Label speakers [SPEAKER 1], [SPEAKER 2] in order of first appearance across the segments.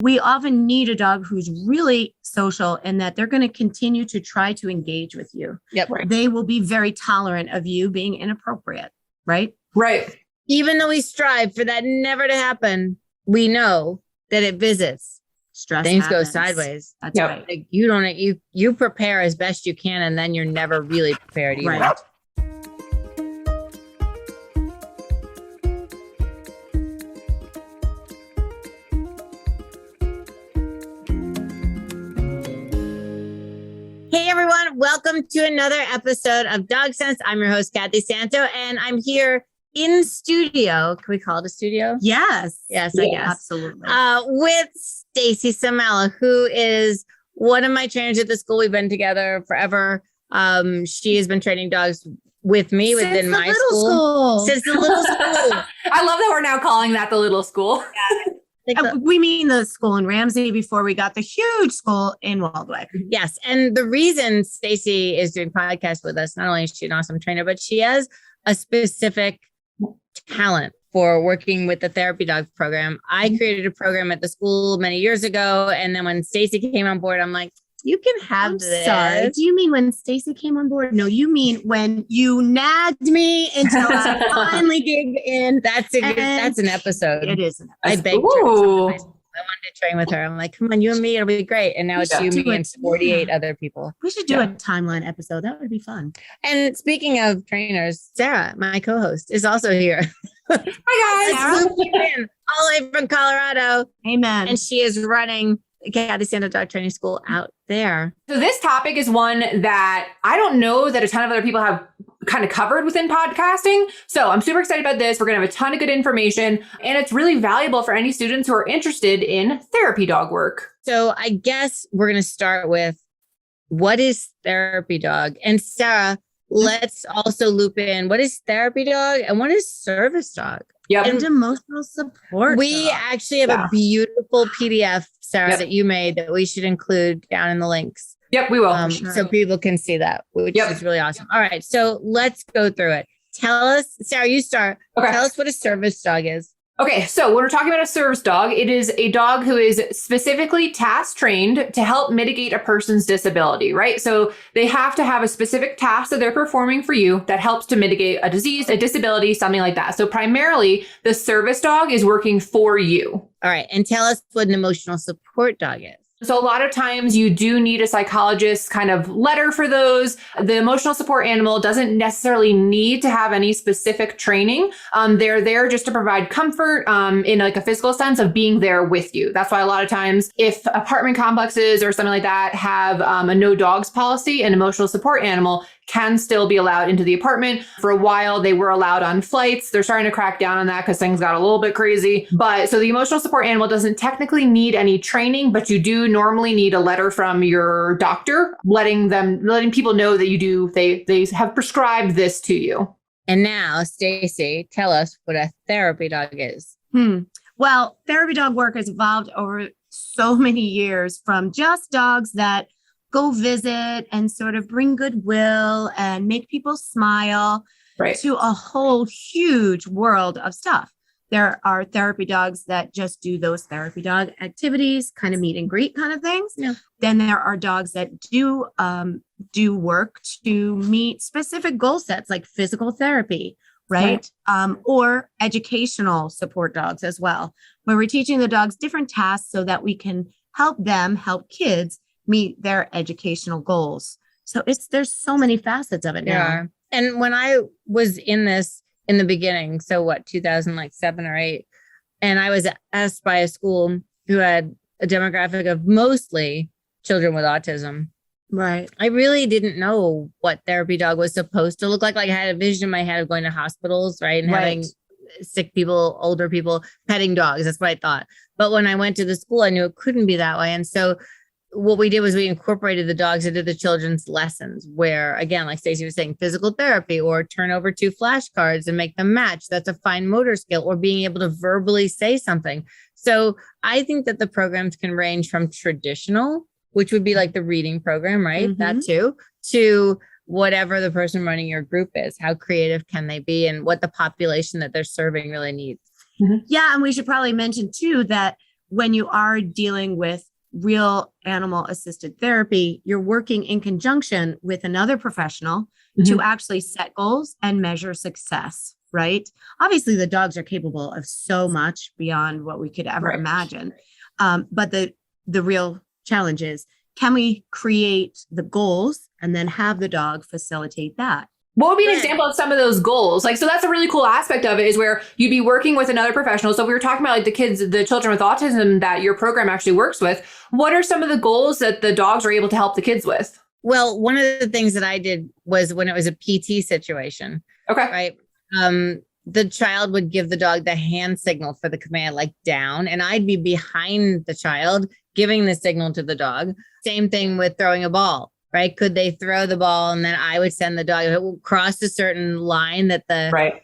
[SPEAKER 1] We often need a dog who's really social and that they're going to continue to try to engage with you.
[SPEAKER 2] Yep. Right.
[SPEAKER 1] They will be very tolerant of you being inappropriate, right?
[SPEAKER 3] Right.
[SPEAKER 2] Even though we strive for that never to happen, we know that it visits.
[SPEAKER 1] Stress
[SPEAKER 2] Things
[SPEAKER 1] happens.
[SPEAKER 2] go sideways.
[SPEAKER 1] That's right.
[SPEAKER 2] Like you prepare as best you can, and then you're never really prepared either.
[SPEAKER 1] Right.
[SPEAKER 2] Hey everyone, welcome to another episode of Dog Sense. I'm your host, Kathy Santo, and I'm here in studio. Can we call it a studio?
[SPEAKER 1] Yes.
[SPEAKER 2] Yes, I guess.
[SPEAKER 1] Absolutely.
[SPEAKER 2] With Stacey Samela, who is one of my trainers at the school. We've been together forever. She has been training dogs with me within my school. Since the little school.
[SPEAKER 3] I love that we're now calling that the little school.
[SPEAKER 1] We mean the school in Ramsey before we got the huge school in Waldwick.
[SPEAKER 2] Yes. And the reason Stacey is doing podcasts with us, not only is she an awesome trainer, but she has a specific talent for working with the therapy dog program. I created a program at the school many years ago. And then when Stacey came on board, I'm like, you can have this.
[SPEAKER 1] Sorry. Do you mean when Stacey came on board? No, you mean when you nagged me until I finally gave in.
[SPEAKER 2] That's an episode.
[SPEAKER 1] It is an
[SPEAKER 2] episode. I begged her. I wanted to train with her. I'm like, come on, you and me, it'll be great. And now it's you, me, and 48 other people.
[SPEAKER 1] We should do a timeline episode. That would be fun.
[SPEAKER 2] And speaking of trainers, Sarah, my co-host, is also here.
[SPEAKER 3] Hi guys.
[SPEAKER 2] All the way from Colorado.
[SPEAKER 1] Amen.
[SPEAKER 2] And she is running the Kathy Santo Dog Training School out there.
[SPEAKER 3] So this topic is one that I don't know that a ton of other people have kind of covered within podcasting. So I'm super excited about this. We're going to have a ton of good information, and it's really valuable for any students who are interested in therapy dog work.
[SPEAKER 2] So I guess we're going to start with, what is therapy dog? And Sarah, let's also loop in, what is therapy dog and what is service dog?
[SPEAKER 3] Yep.
[SPEAKER 1] And emotional support.
[SPEAKER 2] We actually have a beautiful PDF, Sarah, that you made that we should include down in the links.
[SPEAKER 3] Yep, we will.
[SPEAKER 2] So people can see that, which is really awesome. All right, so let's go through it. Tell us, Sarah, you start. Okay. Tell us what a service dog is.
[SPEAKER 3] Okay, so when we're talking about a service dog, it is a dog who is specifically task trained to help mitigate a person's disability, right? So they have to have a specific task that they're performing for you that helps to mitigate a disease, a disability, something like that. So primarily, the service dog is working for you.
[SPEAKER 2] All right, and tell us what an emotional support dog is.
[SPEAKER 3] So a lot of times you do need a psychologist's kind of letter for those. The emotional support animal doesn't necessarily need to have any specific training. They're there just to provide comfort in like a physical sense of being there with you. That's why a lot of times if apartment complexes or something like that have a no dogs policy, an emotional support animal can still be allowed into the apartment. For a while, they were allowed on flights. They're starting to crack down on that because things got a little bit crazy. But so the emotional support animal doesn't technically need any training, but you do normally need a letter from your doctor letting people know that they have prescribed this to you.
[SPEAKER 2] And now, Stacey, tell us what a therapy dog is.
[SPEAKER 1] Well, therapy dog work has evolved over so many years from just dogs that go visit and sort of bring goodwill and make people smile, to a whole huge world of stuff. There are therapy dogs that just do those therapy dog activities, kind of meet and greet kind of things. Yeah. Then there are dogs that do work to meet specific goal sets like physical therapy, right? Or educational support dogs as well, where we're teaching the dogs different tasks so that we can help kids meet their educational goals. So there's so many facets of it now.
[SPEAKER 2] Yeah. And when I was in this in the beginning, so what, 2007 or 8, and I was asked by a school who had a demographic of mostly children with autism.
[SPEAKER 1] Right.
[SPEAKER 2] I really didn't know what therapy dog was supposed to look like. Like I had a vision in my head of going to hospitals, right? And having sick people, older people, petting dogs. That's what I thought. But when I went to the school, I knew it couldn't be that way. And so what we did was we incorporated the dogs into the children's lessons where, again, like Stacey was saying, physical therapy or turn over 2 flashcards and make them match. That's a fine motor skill, or being able to verbally say something. So I think that the programs can range from traditional, which would be like the reading program, right? Mm-hmm. That too, to whatever the person running your group is. How creative can they be and what the population that they're serving really needs.
[SPEAKER 1] Mm-hmm. Yeah. And we should probably mention too that when you are dealing with real animal assisted therapy, you're working in conjunction with another professional to actually set goals and measure success, right? Obviously, the dogs are capable of so much beyond what we could ever imagine. But the real challenge is, can we create the goals and then have the dog facilitate that?
[SPEAKER 3] What would be an example of some of those goals? Like, so that's a really cool aspect of it, is where you'd be working with another professional. So if we were talking about like the children with autism that your program actually works with, what are some of the goals that the dogs are able to help the kids with?
[SPEAKER 2] Well, one of the things that I did was when it was a PT situation.
[SPEAKER 3] Okay.
[SPEAKER 2] Right. The child would give the dog the hand signal for the command, like down, and I'd be behind the child giving the signal to the dog. Same thing with throwing a ball. Right? Could they throw the ball and then I would send the dog, if it will cross a certain line that the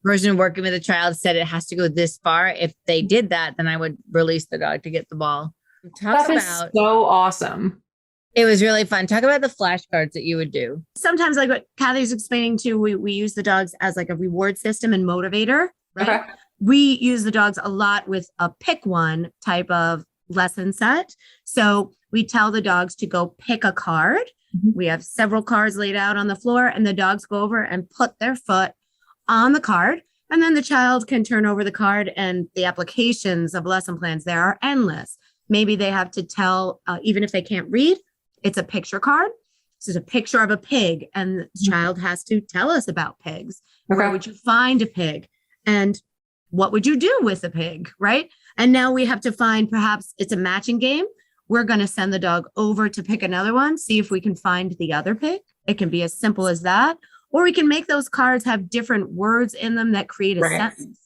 [SPEAKER 2] person working with the child said it has to go this far. If they did that, then I would release the dog to get the ball.
[SPEAKER 3] That is so awesome.
[SPEAKER 2] It was really fun. Talk about the flashcards that you would do.
[SPEAKER 1] Sometimes, like what Kathy's explaining too, we use the dogs as like a reward system and motivator, right? Okay. We use the dogs a lot with a pick one type of lesson set. So we tell the dogs to go pick a card. We have several cards laid out on the floor, and the dogs go over and put their foot on the card. And then the child can turn over the card, and the applications of lesson plans there are endless. Maybe they have to tell, even if they can't read, it's a picture card. So it's a picture of a pig, and the child has to tell us about pigs. Okay. Where would you find a pig? And what would you do with a pig, right? And now we have to find, perhaps it's a matching game. We're going to send the dog over to pick another one, see if we can find the other pig. It can be as simple as that. Or we can make those cards have different words in them that create a sentence.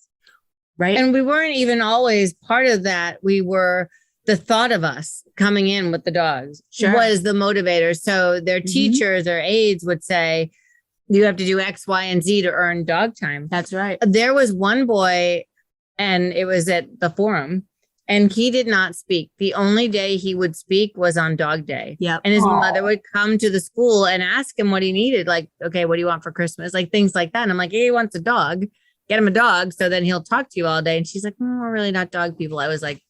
[SPEAKER 1] Right.
[SPEAKER 2] And we weren't even always part of that. We were, the thought of us coming in with the dogs was the motivator. So their teachers or aides would say, you have to do X, Y, and Z to earn dog time.
[SPEAKER 1] That's right.
[SPEAKER 2] There was one boy, and it was at the forum, and he did not speak. The only day he would speak was on dog day.
[SPEAKER 1] Yep.
[SPEAKER 2] And his mother would come to the school and ask him what he needed. Like, okay, what do you want for Christmas? Like things like that. And I'm like, hey, he wants a dog. Get him a dog. So then he'll talk to you all day. And she's like, we're really not dog people. I was like,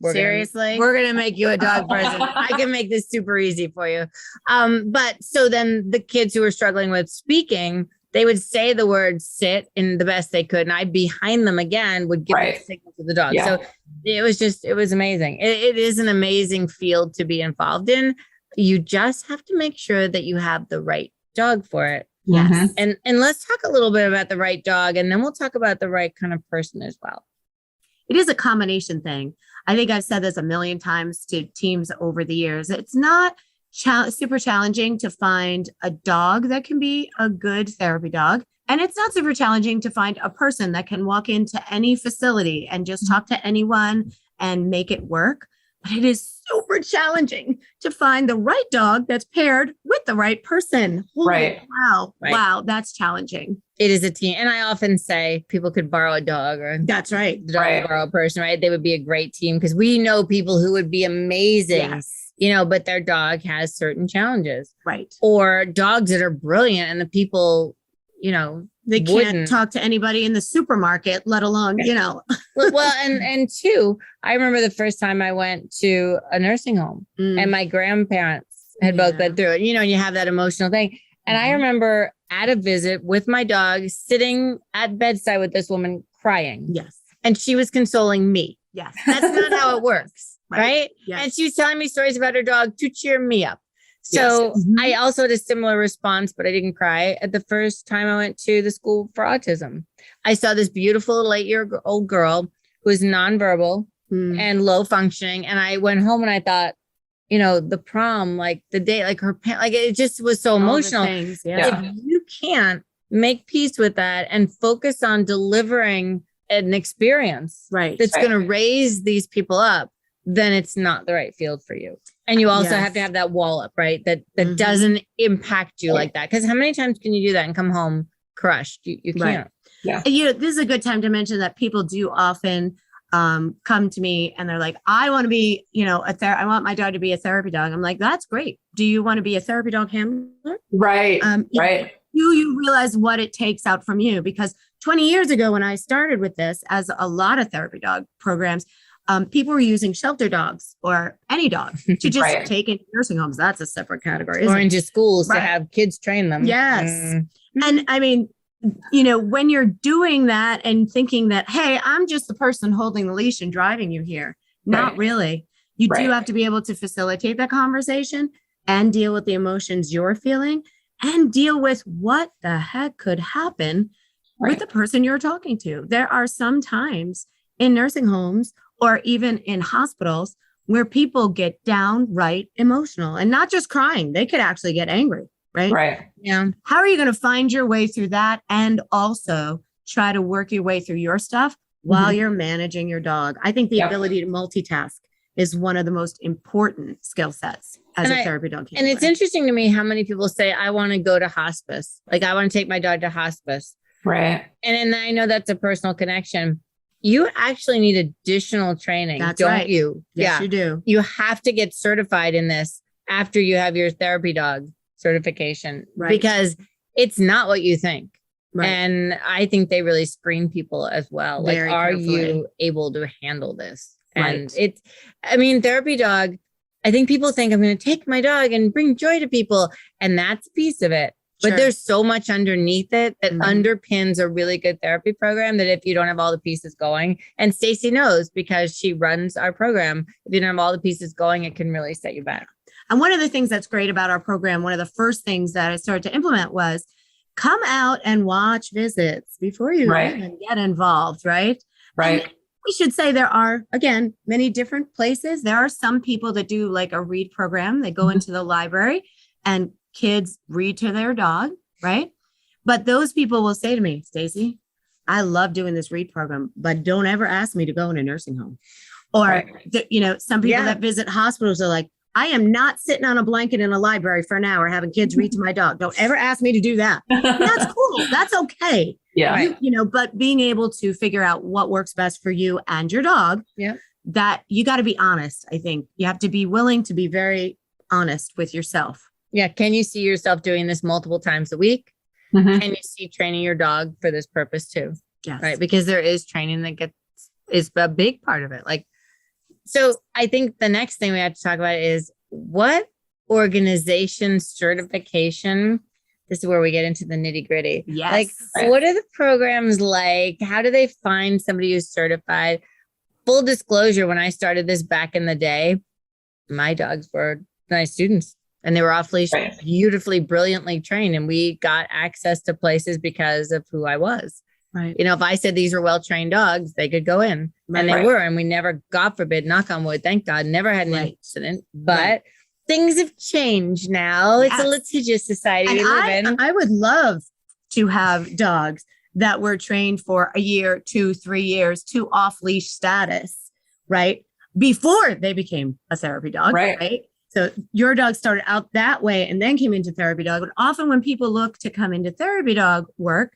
[SPEAKER 1] seriously?
[SPEAKER 2] We're going to make you a dog person. I can make this super easy for you. But so then the kids who were struggling with speaking, they would say the word sit in the best they could. And I, behind them again, would give a signal to the dog. Yeah. So it was amazing. It is an amazing field to be involved in. You just have to make sure that you have the right dog for it.
[SPEAKER 1] Yes.
[SPEAKER 2] And let's talk a little bit about the right dog, and then we'll talk about the right kind of person as well.
[SPEAKER 1] It is a combination thing. I think I've said this a million times to teams over the years. It's not super challenging to find a dog that can be a good therapy dog. And it's not super challenging to find a person that can walk into any facility and just talk to anyone and make it work. But it is super challenging to find the right dog that's paired with the right person.
[SPEAKER 3] Right.
[SPEAKER 1] Wow. Right. Wow. That's challenging.
[SPEAKER 2] It is a team. And I often say people could borrow a dog, or
[SPEAKER 1] that's right.
[SPEAKER 2] The dog borrow a person, right? They would be a great team, because we know people who would be amazing.
[SPEAKER 1] Yes.
[SPEAKER 2] But their dog has certain challenges.
[SPEAKER 1] Right.
[SPEAKER 2] Or dogs that are brilliant and the people,
[SPEAKER 1] they can't talk to anybody in the supermarket, let alone,
[SPEAKER 2] Well, and two, I remember the first time I went to a nursing home and my grandparents had both been through it, and you have that emotional thing. And I remember at a visit with my dog sitting at bedside with this woman crying.
[SPEAKER 1] Yes.
[SPEAKER 2] And she was consoling me.
[SPEAKER 1] Yes.
[SPEAKER 2] That's not how it works. Right?
[SPEAKER 1] Yes.
[SPEAKER 2] And she was telling me stories about her dog to cheer me up. So I also had a similar response, but I didn't cry at the first time I went to the school for autism. I saw this beautiful 8-year-old girl who was nonverbal and low functioning. And I went home and I thought, the prom, like the day, like her, it just was so emotional.
[SPEAKER 1] Things,
[SPEAKER 2] If you can't make peace with that and focus on delivering an experience that's going to raise these people up, then it's not the right field for you. And you also have to have that wall up, right? That doesn't impact you like that. Because how many times can you do that and come home crushed? You can't.
[SPEAKER 1] Yeah. This is a good time to mention that people do often come to me and they're like, I want to be, I want my dog to be a therapy dog. I'm like, that's great. Do you want to be a therapy dog handler?
[SPEAKER 3] Right. Right.
[SPEAKER 1] Do you realize what it takes out from you? Because 20 years ago, when I started with this, as a lot of therapy dog programs, people were using shelter dogs or any dog to just
[SPEAKER 3] Right.
[SPEAKER 1] take into nursing homes. That's a separate category.
[SPEAKER 2] Or into schools to
[SPEAKER 1] Right.
[SPEAKER 2] have kids train them.
[SPEAKER 1] Yes. And I mean, when you're doing that and thinking that, hey, I'm just the person holding the leash and driving you here. Not
[SPEAKER 3] Right.
[SPEAKER 1] really. You
[SPEAKER 3] Right.
[SPEAKER 1] do have to be able to facilitate that conversation and deal with the emotions you're feeling and deal with what the heck could happen
[SPEAKER 3] Right.
[SPEAKER 1] with the person you're talking to. There are some times in nursing homes or even in hospitals where people get downright emotional and not just crying. They could actually get angry, right?
[SPEAKER 3] Right.
[SPEAKER 2] Yeah.
[SPEAKER 1] How are you going to find your way through that and also try to work your way through your stuff while you're managing your dog? I think the
[SPEAKER 3] Yep.
[SPEAKER 1] ability to multitask is one of the most important skill sets as
[SPEAKER 2] And
[SPEAKER 1] a therapy dog
[SPEAKER 2] And it's
[SPEAKER 1] handler.
[SPEAKER 2] interesting to me how many people say, I want to go to hospice. Like, I want to take my dog to hospice.
[SPEAKER 3] Right.
[SPEAKER 2] And then I know that's a personal connection. You actually need additional training,
[SPEAKER 1] That's
[SPEAKER 2] don't
[SPEAKER 1] right.
[SPEAKER 2] you?
[SPEAKER 1] Yes, you do.
[SPEAKER 2] You have to get certified in this after you have your therapy dog certification,
[SPEAKER 1] Right.
[SPEAKER 2] because it's not what you think.
[SPEAKER 1] Right.
[SPEAKER 2] And I think they really screen people as well.
[SPEAKER 1] Very
[SPEAKER 2] Like, are
[SPEAKER 1] carefully.
[SPEAKER 2] you able to handle this?
[SPEAKER 1] Right.
[SPEAKER 2] And therapy dog, I think people think I'm going to take my dog and bring joy to people. And that's a piece of it. But
[SPEAKER 1] Sure.
[SPEAKER 2] there's so much underneath it that
[SPEAKER 1] Mhm.
[SPEAKER 2] underpins a really good therapy program that if you don't have all the pieces going, and Stacey knows because she runs our program, if you don't have all the pieces going, it can really set you back.
[SPEAKER 1] And one of the things that's great about our program, one of the first things that I started to implement was come out and watch visits before you
[SPEAKER 3] Right.
[SPEAKER 1] even get involved, right?
[SPEAKER 3] Right.
[SPEAKER 1] And we should say there are, again, many different places. There are some people that do like a read program. They go
[SPEAKER 3] Mhm.
[SPEAKER 1] into the library and kids read to their dog, right? But those people will say to me, Stacey, I love doing this read program, but don't ever ask me to go in a nursing home. Or,
[SPEAKER 3] Right.
[SPEAKER 1] some people
[SPEAKER 2] Yeah.
[SPEAKER 1] that visit hospitals are like, I am not sitting on a blanket in a library for an hour having kids read to my dog. Don't ever ask me to do that. That's cool. That's okay.
[SPEAKER 3] Yeah.
[SPEAKER 1] But being able to figure out what works best for you and your dog,
[SPEAKER 2] Yeah.
[SPEAKER 1] that you got to be honest. I think you have to be willing to be very honest with yourself.
[SPEAKER 2] Yeah. Can you see yourself doing this multiple times a week?
[SPEAKER 3] Mhm.
[SPEAKER 2] Can you see training your dog for this purpose too?
[SPEAKER 1] Yes.
[SPEAKER 2] Right. Because there is training that is a big part of it. So I think the next thing we have to talk about is what organization certification. This is where we get into the nitty gritty.
[SPEAKER 1] Yes.
[SPEAKER 2] What are the programs like? How do they find somebody who's certified? Full disclosure, when I started this back in the day, my dogs were my students and they were off leash,
[SPEAKER 3] Right.
[SPEAKER 2] beautifully, brilliantly trained. And we got access to places because of who I was.
[SPEAKER 1] Right.
[SPEAKER 2] If I said these are well-trained dogs, they could go in. And they
[SPEAKER 3] Right.
[SPEAKER 2] were. And we never, God forbid, knock on wood, thank God, never had an
[SPEAKER 1] Right.
[SPEAKER 2] incident. But
[SPEAKER 1] Right.
[SPEAKER 2] things have changed now. It's a
[SPEAKER 1] Yes.
[SPEAKER 2] litigious society
[SPEAKER 1] And
[SPEAKER 2] we live in.
[SPEAKER 1] I would love to have dogs that were trained for a year, 2, 3 years to off leash status, right? Before they became a therapy dog,
[SPEAKER 3] Right.
[SPEAKER 1] right? So your dog started out that way and then came into therapy dog. But often when people look to come into therapy dog work,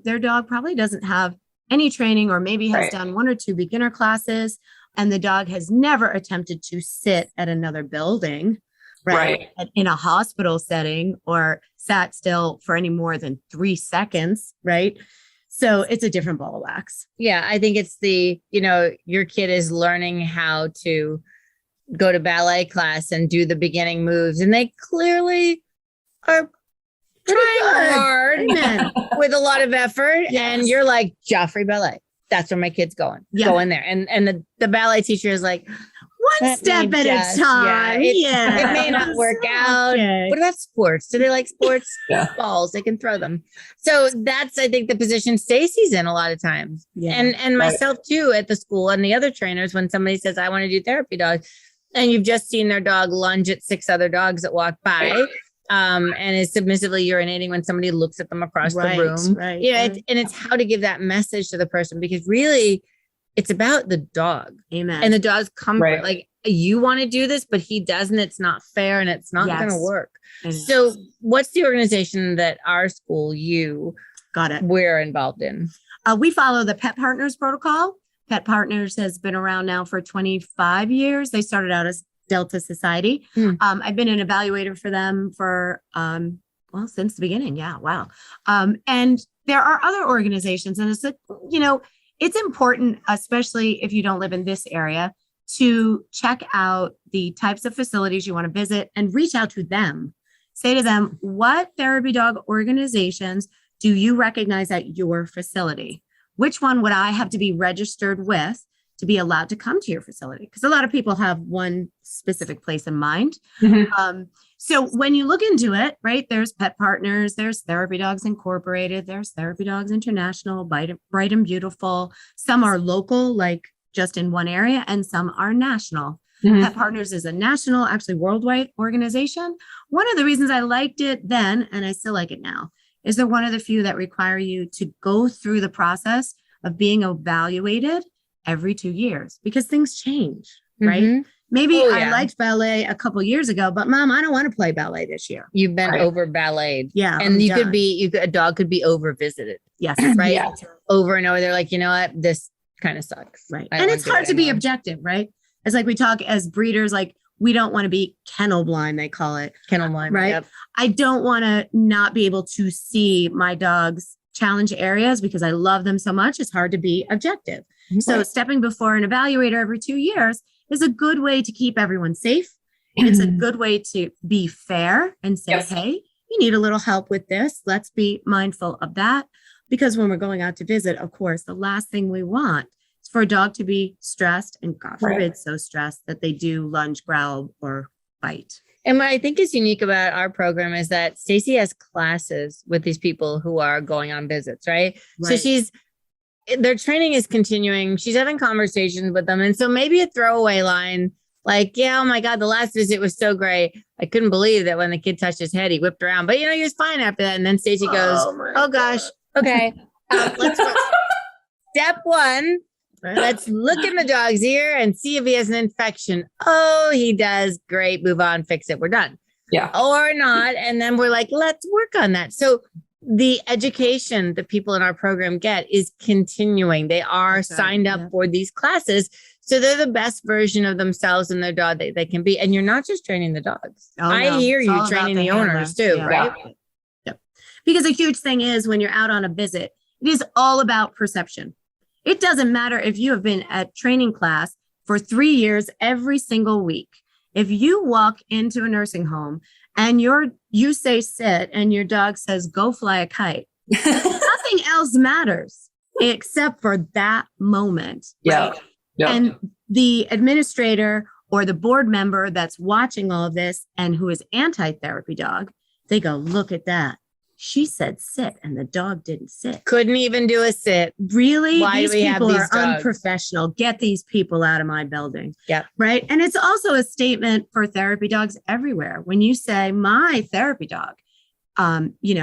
[SPEAKER 1] their dog probably doesn't have any training or maybe has
[SPEAKER 3] Right.
[SPEAKER 1] done 1 or 2 beginner classes. And the dog has never attempted to sit at another building, right? In a hospital setting or sat still for any more than 3 seconds, right? So it's a different ball of wax.
[SPEAKER 2] Yeah, I think it's your kid is learning how to go to ballet class and do the beginning moves. And they clearly are trying
[SPEAKER 1] good.
[SPEAKER 2] hard
[SPEAKER 1] Amen.
[SPEAKER 2] with a lot of effort.
[SPEAKER 1] Yes.
[SPEAKER 2] And you're like, Joffrey Ballet. That's where my kid's going.
[SPEAKER 1] Yeah.
[SPEAKER 2] Go in there. And the ballet teacher is like,
[SPEAKER 1] One
[SPEAKER 2] Let
[SPEAKER 1] step
[SPEAKER 2] me
[SPEAKER 1] at
[SPEAKER 2] just-
[SPEAKER 1] a time.
[SPEAKER 2] yeah, it may not work out.
[SPEAKER 1] Okay.
[SPEAKER 2] What about sports? Do they like sports?
[SPEAKER 3] Yeah.
[SPEAKER 2] Balls, they can throw them. So that's, I think, the position Stacey's in a lot of times.
[SPEAKER 1] Yeah.
[SPEAKER 2] And
[SPEAKER 3] Right.
[SPEAKER 2] myself too at the school and the other trainers, when somebody says, I want to do therapy dog, and you've just seen their dog lunge at 6 other dogs that walk by, and is submissively urinating when somebody looks at them across
[SPEAKER 1] Right,
[SPEAKER 2] the room.
[SPEAKER 1] right,
[SPEAKER 2] It's, and it's how to give that message to the person, because really it's about the dog
[SPEAKER 1] Amen.
[SPEAKER 2] and the dog's comfort.
[SPEAKER 3] Right.
[SPEAKER 2] Like, you want to do this, but he doesn't. It's not fair and it's not going to
[SPEAKER 1] Yes.
[SPEAKER 2] work.
[SPEAKER 1] Amen.
[SPEAKER 2] So what's the organization that our school,
[SPEAKER 1] Got it.
[SPEAKER 2] we're involved in?
[SPEAKER 1] We follow the Pet Partners protocol. Pet Partners has been around now for 25 years. They started out as Delta Society.
[SPEAKER 2] Hmm.
[SPEAKER 1] I've been an evaluator for them for, since the beginning. Yeah. Wow. And there are other organizations, and it's it's important, especially if you don't live in this area, to check out the types of facilities you want to visit and reach out to them. Say to them, what therapy dog organizations do you recognize at your facility? Which one would I have to be registered with to be allowed to come to your facility? Because a lot of people have one specific place in mind. So when you look into it, right, there's Pet Partners, there's Therapy Dogs Incorporated, there's Therapy Dogs International, Bright and Beautiful. Some are local, like just in one area, and some are national. Pet Partners is a national, actually worldwide organization. One of the reasons I liked it then, and I still like it now, is they're one of the few that require you to go through the process of being evaluated every 2 years because things change, right? Maybe I liked ballet a couple years ago, but Mom, I don't want to play ballet this year.
[SPEAKER 2] You've been over balleted.
[SPEAKER 1] Yeah.
[SPEAKER 2] And a dog could be over visited.
[SPEAKER 1] Yes.
[SPEAKER 2] Right.
[SPEAKER 3] Yeah.
[SPEAKER 2] Over and over. They're like, you know what? This kind of sucks.
[SPEAKER 1] Right. And it's hard to be objective, right? It's like we talk as breeders, like we don't want to be kennel blind, they call it.
[SPEAKER 2] Kennel blind.
[SPEAKER 1] Right.
[SPEAKER 2] Yep.
[SPEAKER 1] I don't want to not be able to see my dog's challenge areas because I love them so much. It's hard to be objective. So stepping before an evaluator every 2 years is a good way to keep everyone safe. It's a good way to be fair and say, hey, you need a little help with this. Let's be mindful of that. Because when we're going out to visit, of course, the last thing we want is for a dog to be stressed and God forbid so stressed that they do lunge, growl, or bite.
[SPEAKER 2] And what I think is unique about our program is that Stacey has classes with these people who are going on visits, right? So their training is continuing. She's having conversations with them. And so maybe a throwaway line like, yeah, oh my God, the last visit was so great. I couldn't believe that when the kid touched his head, he whipped around. But, he was fine after that. And then Stacey goes, oh gosh, okay, let's go. Step one. Let's look in the dog's ear and see if he has an infection. Oh, he does. Great. Move on. Fix it. We're done.
[SPEAKER 3] Yeah.
[SPEAKER 2] Or not. And then we're like, let's work on that. So the education that people in our program get is continuing. They are signed up for these classes. So they're the best version of themselves and their dog that they can be. And you're not just training the dogs. I hear you training the owners too, right?
[SPEAKER 1] Yep. Because a huge thing is when you're out on a visit, it is all about perception. It doesn't matter if you have been at training class for 3 years every single week. If you walk into a nursing home and you say sit and your dog says go fly a kite, nothing else matters except for that moment. Right? And the administrator or the board member that's watching all of this and who is anti-therapy dog, they go, look at that. She said sit and the dog didn't sit.
[SPEAKER 2] Couldn't even do a sit.
[SPEAKER 1] Really?
[SPEAKER 2] Why
[SPEAKER 1] these
[SPEAKER 2] do we
[SPEAKER 1] people
[SPEAKER 2] have
[SPEAKER 1] are
[SPEAKER 2] these dogs?
[SPEAKER 1] Unprofessional. Get these people out of my building.
[SPEAKER 2] Yeah.
[SPEAKER 1] Right. And it's also a statement for therapy dogs everywhere. When you say my therapy dog,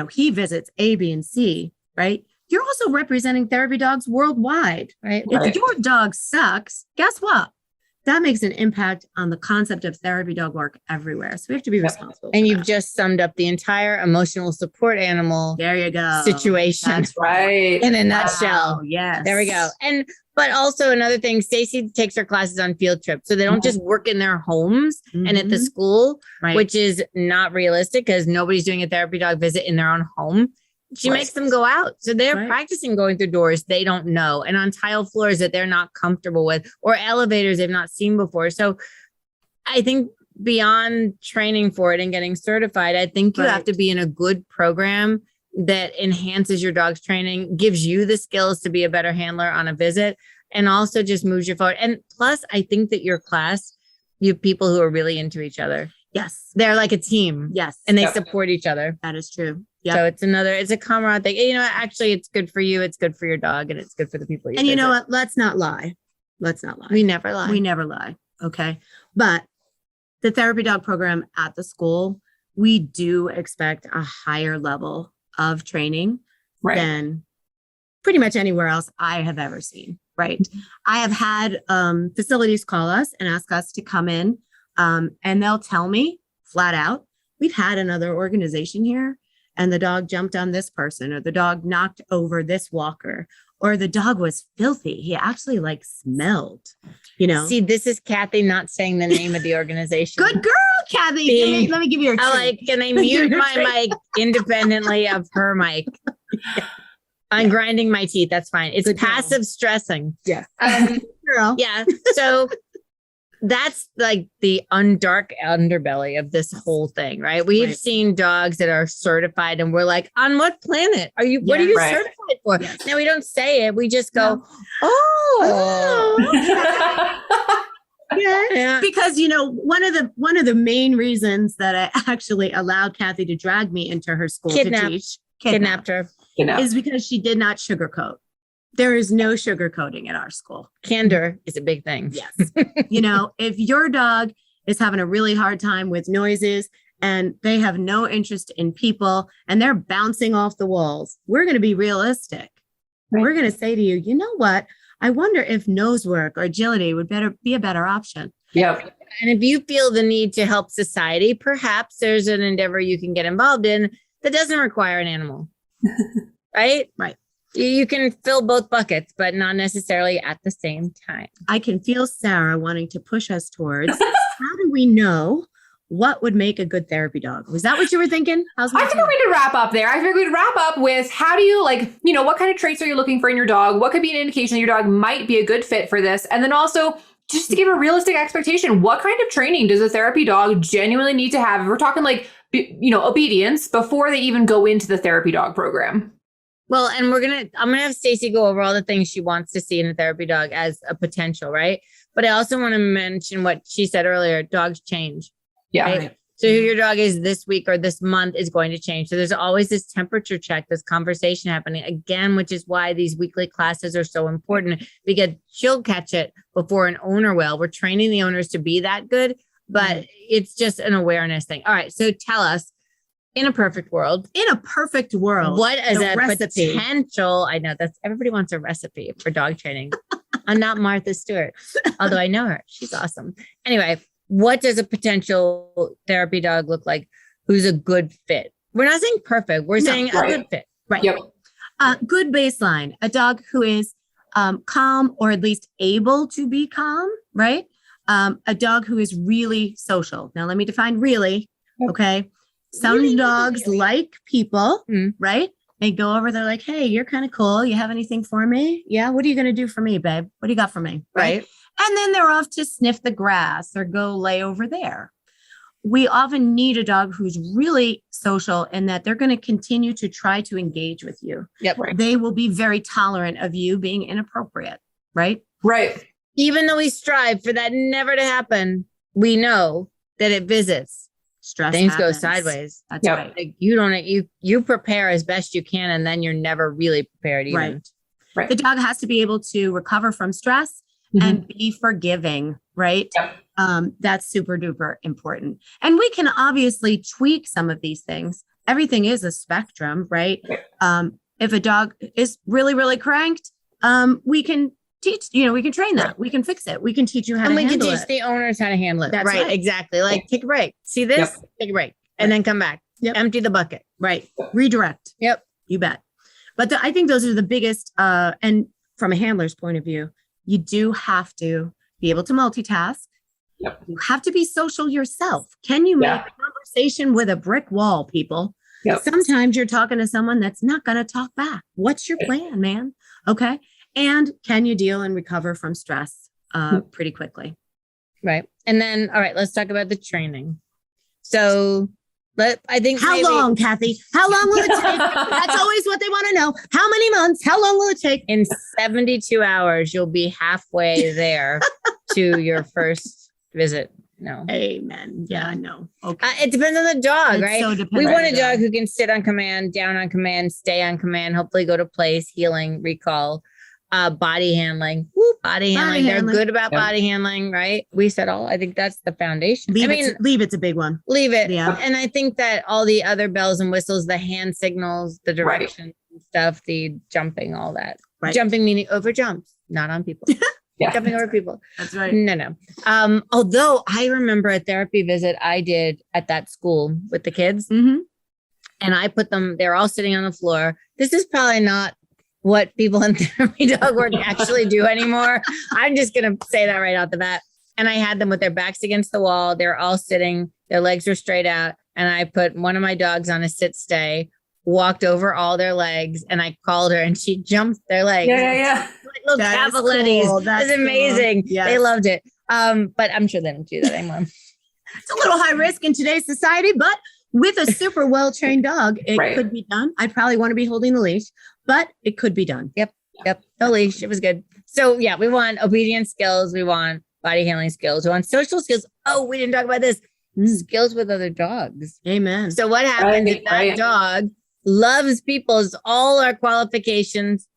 [SPEAKER 1] he visits A, B, and C, right? You're also representing therapy dogs worldwide, right? If your dog sucks, guess what? That makes an impact on the concept of therapy dog work everywhere. So we have to be responsible.
[SPEAKER 2] And you've just summed up the entire emotional support animal situation.
[SPEAKER 3] That's right.
[SPEAKER 2] In a nutshell.
[SPEAKER 1] Yes.
[SPEAKER 2] There we go. But also another thing, Stacey takes her classes on field trips. So they don't just work in their homes and at the school, which is not realistic because nobody's doing a therapy dog visit in their own home. She makes them go out. So they're practicing going through doors they don't know and on tile floors that they're not comfortable with or elevators they've not seen before. So I think beyond training for it and getting certified, I think you have to be in a good program that enhances your dog's training, gives you the skills to be a better handler on a visit, and also just moves you forward. And plus, I think that your class, you have people who are really into each other.
[SPEAKER 1] Yes.
[SPEAKER 2] They're like a team.
[SPEAKER 1] Yes.
[SPEAKER 2] And they support each other.
[SPEAKER 1] That is true. Yep.
[SPEAKER 2] So it's a camaraderie thing. Actually, it's good for you. It's good for your dog and it's good for the people.
[SPEAKER 1] And you know what? Let's not lie.
[SPEAKER 2] We never lie.
[SPEAKER 1] We never lie. Okay. But the therapy dog program at the school, we do expect a higher level of training than pretty much anywhere else I have ever seen. Right. I have had facilities call us and ask us to come in and they'll tell me flat out, we've had another organization here and the dog jumped on this person or the dog knocked over this walker or the dog was filthy. He actually smelled,
[SPEAKER 2] See, this is Kathy not saying the name of the organization.
[SPEAKER 1] Good girl, Kathy. Let me give you your treat.
[SPEAKER 2] Can I mute my mic independently of her mic? I'm grinding my teeth. That's fine. It's
[SPEAKER 1] Good
[SPEAKER 2] passive stressing.
[SPEAKER 3] Yeah.
[SPEAKER 1] Girl.
[SPEAKER 2] Yeah. So that's like the dark underbelly of this whole thing, right? We've seen dogs that are certified and we're like, on what planet are you? What are you certified for? Yes. Now we don't say it. We just go,
[SPEAKER 1] Yeah. Because one of the main reasons that I actually allowed Kathy to drag me into her school to teach,
[SPEAKER 2] kidnapped her,
[SPEAKER 1] is because she did not sugarcoat. There is no sugarcoating at our school.
[SPEAKER 2] Candor is a big thing.
[SPEAKER 1] Yes. If your dog is having a really hard time with noises and they have no interest in people and they're bouncing off the walls, we're going to be realistic. Right. We're going to say to you, you know what? I wonder if nose work or agility would be a better option.
[SPEAKER 3] Yep.
[SPEAKER 2] And if you feel the need to help society, perhaps there's an endeavor you can get involved in that doesn't require an animal. Right?
[SPEAKER 1] Right.
[SPEAKER 2] You can fill both buckets, but not necessarily at the same time.
[SPEAKER 1] I can feel Sarah wanting to push us towards how do we know what would make a good therapy dog? Was that what you were thinking?
[SPEAKER 3] I think we need to wrap up there. I figured we'd wrap up with how do you what kind of traits are you looking for in your dog? What could be an indication that your dog might be a good fit for this? And then also just to give a realistic expectation, what kind of training does a therapy dog genuinely need to have? If we're talking obedience before they even go into the therapy dog program.
[SPEAKER 2] Well, and I'm going to have Stacey go over all the things she wants to see in a therapy dog as a potential, right? But I also want to mention what she said earlier, dogs change.
[SPEAKER 3] Yeah.
[SPEAKER 2] Right? So who your dog is this week or this month is going to change. So there's always this temperature check, this conversation happening again, which is why these weekly classes are so important because she'll catch it before an owner will. We're training the owners to be that good, but it's just an awareness thing. All right. So tell us, in a perfect world,
[SPEAKER 1] what is
[SPEAKER 2] a
[SPEAKER 1] recipe?
[SPEAKER 2] Potential? I know everybody wants a recipe for dog training. I'm not Martha Stewart, although I know her. She's awesome. Anyway, what does a potential therapy dog look like? Who's a good fit? We're not saying perfect. We're saying a good fit.
[SPEAKER 1] Right. Yep. Good baseline. A dog who is calm or at least able to be calm, right? A dog who is really social. Now, let me define really. Okay. Some dogs like people, right? They go over, they're like, hey, you're kind of cool. You have anything for me? Yeah. What are you going to do for me, babe? What do you got for me?
[SPEAKER 2] Right.
[SPEAKER 1] And then they're off to sniff the grass or go lay over there. We often need a dog who's really social and that they're going to continue to try to engage with you.
[SPEAKER 2] Yep. Right.
[SPEAKER 1] They will be very tolerant of you being inappropriate. Right.
[SPEAKER 3] Right.
[SPEAKER 2] Even though we strive for that never to happen, we know that it visits.
[SPEAKER 1] Stress
[SPEAKER 2] things
[SPEAKER 1] happens.
[SPEAKER 2] Go sideways.
[SPEAKER 1] That's right.
[SPEAKER 2] Like you prepare as best you can, and then you're never really prepared. Even.
[SPEAKER 1] Right. The dog has to be able to recover from stress and be forgiving. Right. Yep. That's super duper important. And we can obviously tweak some of these things. Everything is a spectrum, right? If a dog is really, really cranked, we can teach, we can train that. We can fix it. We can teach you how to handle it. And we can teach
[SPEAKER 2] the owners how to handle it.
[SPEAKER 1] That's
[SPEAKER 2] right. Exactly. Like take a break. See this? Take a break. And then come back. Empty the bucket.
[SPEAKER 1] Right. Redirect.
[SPEAKER 2] Yep.
[SPEAKER 1] You bet. But I think those are the biggest, and from a handler's point of view, you do have to be able to multitask. Yep. You have to be social yourself. Can you make a conversation with a brick wall, people? Yep. Sometimes you're talking to someone that's not going to talk back. What's your plan, man? Okay. And can you deal and recover from stress pretty quickly?
[SPEAKER 2] Right. And then, all right, let's talk about the training. So I think
[SPEAKER 1] how long, Kathy? How long will it take? That's always what they want to know. How many months? How long will it take?
[SPEAKER 2] In 72 hours, you'll be halfway there to your first visit. No.
[SPEAKER 1] Amen. Yeah, no. Okay.
[SPEAKER 2] It depends on the dog, right?
[SPEAKER 1] So
[SPEAKER 2] we want a dog who can sit on command, down on command, stay on command, hopefully go to place, healing, recall. Body handling. Body handling. They're good about body handling, right? We said I think that's the foundation.
[SPEAKER 1] Leave it's a big one.
[SPEAKER 2] Leave it. Yeah. And I think that all the other bells and whistles, the hand signals, the direction stuff, the jumping, all that. Right. Jumping meaning over jumps, not on people. Jumping over people.
[SPEAKER 1] That's right.
[SPEAKER 2] No. Although I remember a therapy visit I did at that school with the kids. And I put them, they're all sitting on the floor. This is probably not what people in therapy dog work actually do anymore. I'm just going to say that right out the bat. And I had them with their backs against the wall. They're all sitting, their legs were straight out. And I put one of my dogs on a sit stay, walked over all their legs, and I called her, and she jumped their legs.
[SPEAKER 3] Yeah.
[SPEAKER 2] Like little cavalettis.
[SPEAKER 1] Cool.
[SPEAKER 2] It's amazing.
[SPEAKER 1] Cool. Yes.
[SPEAKER 2] They loved it. But I'm sure they don't do that anymore.
[SPEAKER 1] It's a little high risk in today's society, but with a super well-trained dog, it could be done. I'd probably want to be holding the leash, but it could be done.
[SPEAKER 2] Yep. No leash. It was good. So yeah, we want obedience skills. We want body handling skills. We want social skills. Oh, we didn't talk about this. Skills with other dogs.
[SPEAKER 1] Amen.
[SPEAKER 2] So what happens if that dog loves people, is all our qualifications,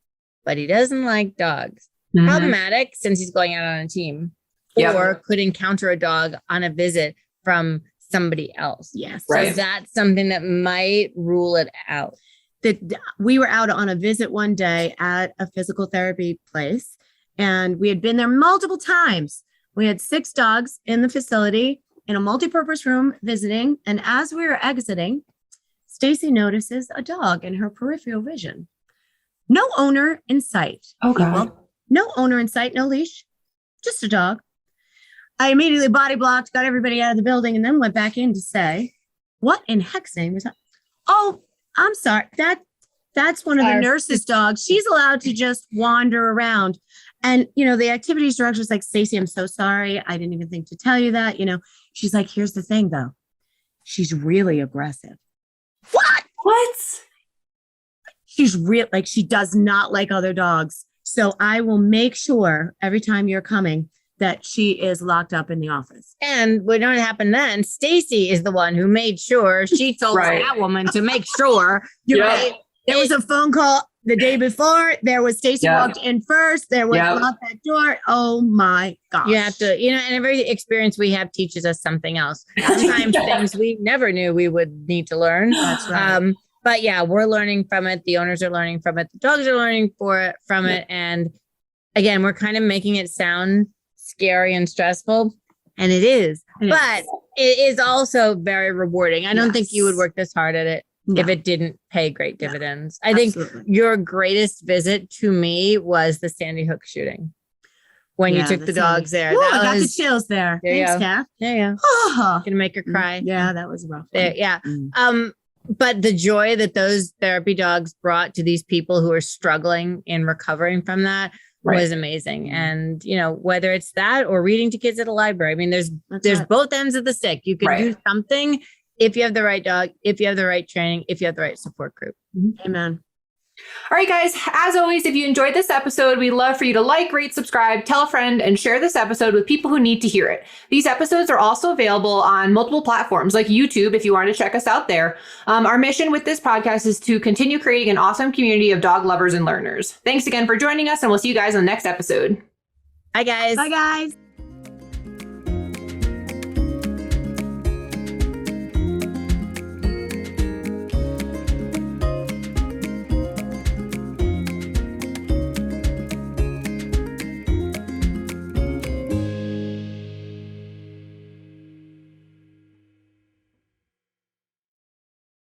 [SPEAKER 2] but he doesn't like dogs? Problematic, since he's going out on a team, or could encounter a dog on a visit from somebody else.
[SPEAKER 1] Yes.
[SPEAKER 2] So that's something that might rule it out.
[SPEAKER 1] We were out on a visit one day at a physical therapy place, and we had been there multiple times. We had 6 dogs in the facility in a multi-purpose room visiting. And as we were exiting, Stacey notices a dog in her peripheral vision. No owner in sight.
[SPEAKER 3] Oh, God.
[SPEAKER 1] No owner in sight, no leash, just a dog. I immediately body blocked, got everybody out of the building, and then went back in to say, what in heck's name is that? Oh, I'm sorry. That's one of the nurse's dogs. She's allowed to just wander around. And, the activities director was like, Stacey, I'm so sorry. I didn't even think to tell you that. She's like, here's the thing, though. She's really aggressive.
[SPEAKER 3] What?
[SPEAKER 1] She's real. Like, she does not like other dogs. So I will make sure every time you're coming that she is locked up in the office.
[SPEAKER 2] And what happened then, Stacey is the one who made sure she told that woman to make sure.
[SPEAKER 1] Right. There was a phone call the day before. There was Stacey walked in first. There was locked that door. Oh my gosh.
[SPEAKER 2] You have to, and every experience we have teaches us something else. Sometimes things we never knew we would need to learn.
[SPEAKER 1] That's right.
[SPEAKER 2] But yeah, we're learning from it. The owners are learning from it. The dogs are learning from it. And again, we're kind of making it sound scary and stressful. And it is. But it is also very rewarding. I don't think you would work this hard at it if it didn't pay great dividends. I think your greatest visit to me was the Sandy Hook shooting. When you took the dogs there.
[SPEAKER 1] Ooh, I got the chills there. Thanks, Kath.
[SPEAKER 2] Yeah. Gonna make her cry.
[SPEAKER 1] Yeah, that was rough.
[SPEAKER 2] But the joy that those therapy dogs brought to these people who are struggling in recovering from that was amazing. And, whether it's that or reading to kids at a library, I mean, there's both ends of the stick. You can do something if you have the right dog, if you have the right training, if you have the right support group.
[SPEAKER 1] Amen.
[SPEAKER 3] All right, guys, as always, if you enjoyed this episode, we'd love for you to like, rate, subscribe, tell a friend, and share this episode with people who need to hear it. These episodes are also available on multiple platforms like YouTube if you want to check us out there. Our mission with this podcast is to continue creating an awesome community of dog lovers and learners. Thanks again for joining us, and we'll see you guys on the next episode.
[SPEAKER 2] Bye, guys.
[SPEAKER 1] Bye, guys.